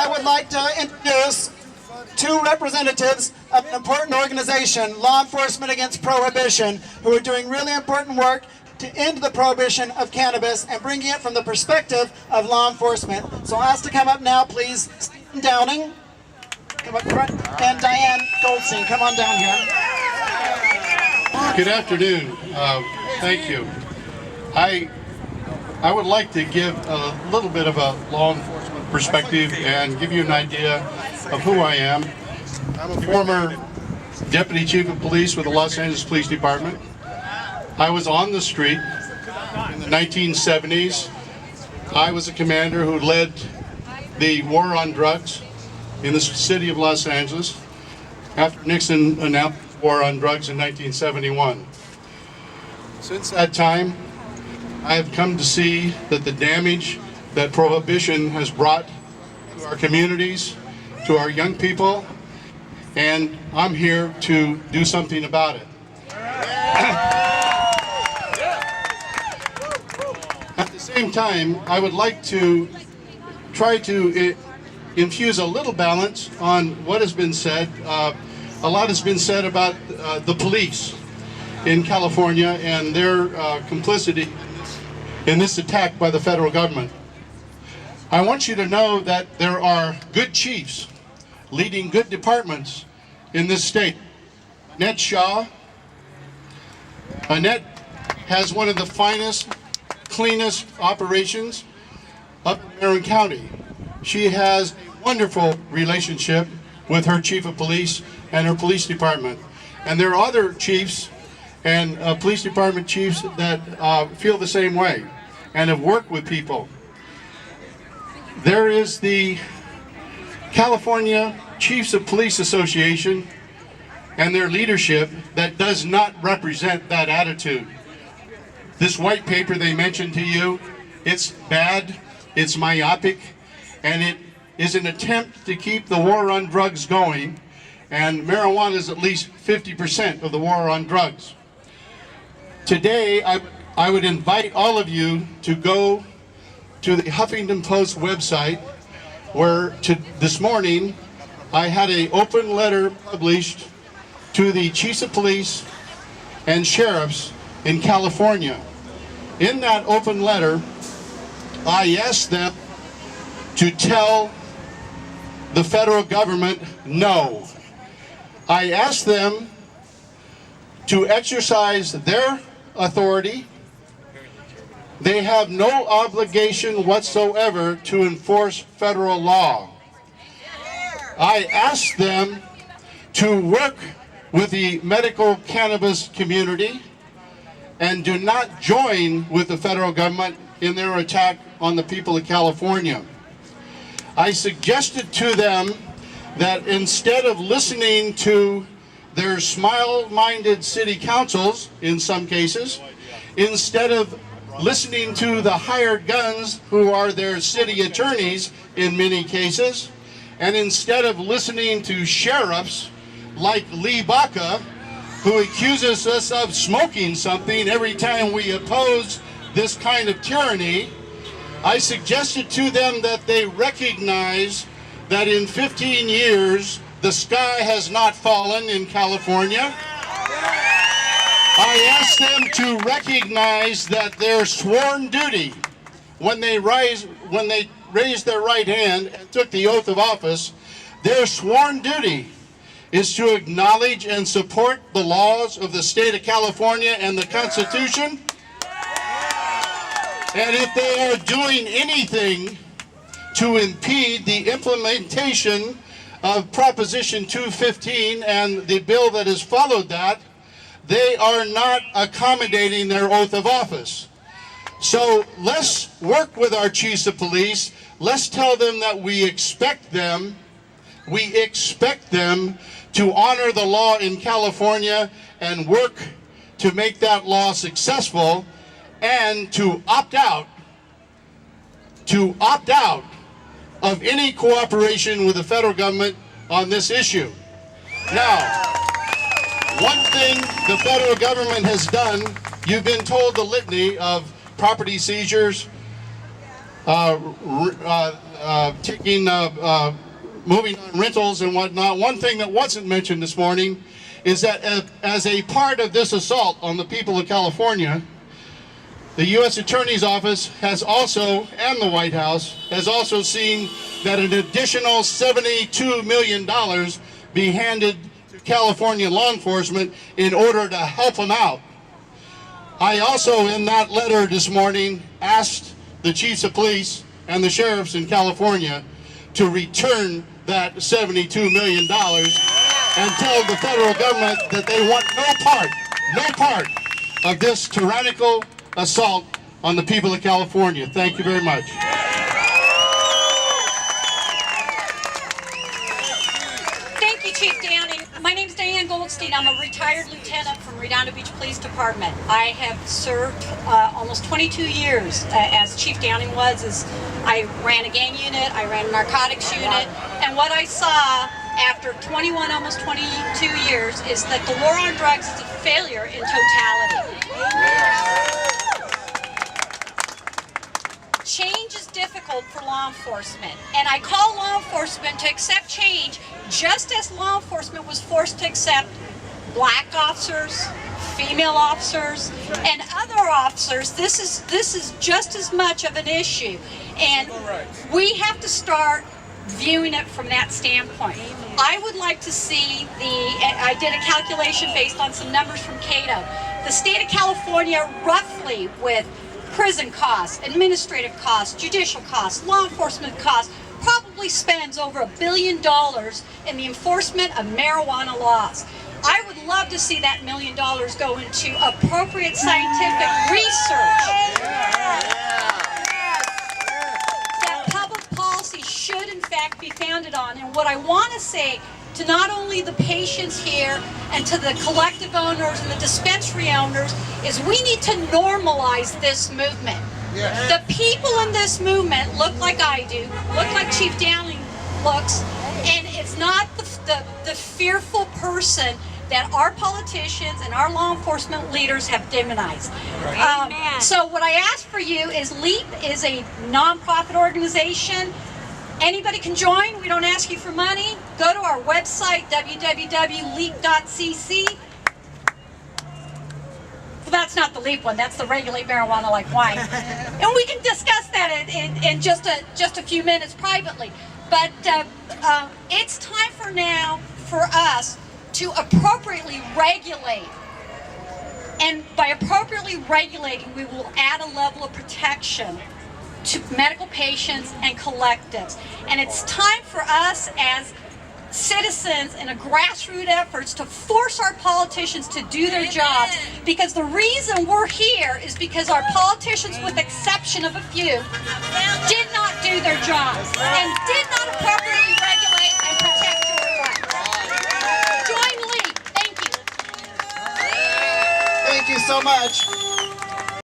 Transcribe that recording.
I would like to introduce two representatives of an important organization, Law Enforcement Against Prohibition, who are doing really important work to end the prohibition of cannabis and bringing it from the perspective of law enforcement. So I'll ask to come up now, please, Stephen Downing, come up front, and Diane Goldstein, come on down here. Good afternoon. Thank you. I would like to give a little bit of a law enforcement perspective and give you an idea of who I am. I'm a former Deputy Chief of Police with the Los Angeles Police Department. I was on the street in the 1970s. I was a commander who led the war on drugs in the city of Los Angeles after Nixon announced war on drugs in 1971. Since that time, I have come to see that the damage that prohibition has brought to our communities, to our young people, and I'm here to do something about it. At the same time, I would like to try to infuse a little balance on what has been said. A lot has been said about the police in California and their complicity in this attack by the federal government. I want you to know that there are good chiefs leading good departments in this state. Annette Shaw. Annette has one of the finest, cleanest operations up in Marin County. She has a wonderful relationship with her chief of police and her police department. And there are other chiefs and police department chiefs that feel the same way and have worked with people. There is the California Chiefs of Police Association and their leadership that does not represent that attitude. This white paper they mentioned to you, it's bad, it's myopic, and it is an attempt to keep the war on drugs going, and marijuana is at least 50% of the war on drugs. Today, I would invite all of you to go to the Huffington Post website, where this morning I had an open letter published to the chiefs of police and sheriffs in California. In that open letter, I asked them to tell the federal government no. I asked them to exercise their authority. They have no obligation whatsoever to enforce federal law. I asked them to work with the medical cannabis community and do not join with the federal government in their attack on the people of California. I suggested to them that instead of listening to their smile-minded city councils in some cases, instead of listening to the hired guns who are their city attorneys in many cases, and instead of listening to sheriffs like Lee Baca, who accuses us of smoking something every time we oppose this kind of tyranny, I suggested to them that they recognize that in 15 years, the sky has not fallen in California. I asked them to recognize that their sworn duty, when they raised their right hand and took the oath of office, their sworn duty is to acknowledge and support the laws of the state of California and the Constitution. And if they are doing anything to impede the implementation of Proposition 215 and the bill that has followed that, they are not accommodating their oath of office. So let's work with our chiefs of police. Let's tell them that we expect them to honor the law in California and work to make that law successful, and to opt out of any cooperation with the federal government on this issue. Now, one thing the federal government has done, you've been told the litany of property seizures, moving on rentals and whatnot. One thing that wasn't mentioned this morning is that as a part of this assault on the people of California, the U.S. Attorney's Office has also, and the White House, has also seen that an additional $72 million be handed to California law enforcement in order to help them out. I also, in that letter this morning, asked the chiefs of police and the sheriffs in California to return that $72 million and tell the federal government that they want no part of this tyrannical assault on the people of California. Thank you very much. Thank you, Chief Downing. My name is Diane Goldstein. I'm a retired lieutenant from Redondo Beach Police Department. I have served almost 22 years as Chief Downing was. I ran a gang unit, I ran a narcotics unit, and what I saw after 21, almost 22 years is that the war on drugs is a failure in totality. Change is difficult for law enforcement, and I call law enforcement to accept change just as law enforcement was forced to accept black officers, female officers, and other officers. This is just as much of an issue, and we have to start viewing it from that standpoint. I would like to see I did a calculation based on some numbers from Cato. The state of California, roughly with prison costs, administrative costs, judicial costs, law enforcement costs, probably spends over $1 billion in the enforcement of marijuana laws. I would love to see that $1 million go into appropriate scientific research that public policy should in fact be founded on. And what I want to say to not only the patients here and to the collective owners and the dispensary owners is we need to normalize this movement. Yes. The people in this movement look like I do, look like Chief Downing looks, and it's not the fearful person that our politicians and our law enforcement leaders have demonized. So what I ask for you is LEAP is a nonprofit organization. Anybody can join. We don't ask you for money. Go to our website, www.leap.cc. Well, that's not the LEAP one. That's the Regulate Marijuana Like Wine. And we can discuss that in just a few minutes privately. But it's time for us to appropriately regulate. And by appropriately regulating, we will add a level of protection to medical patients and collectives. And it's time for us as citizens and a grassroots efforts to force our politicians to do their jobs, because the reason we're here is because our politicians, with the exception of a few, did not do their jobs and did not appropriately regulate and protect your rights. Join LEAP. Thank you. Thank you so much.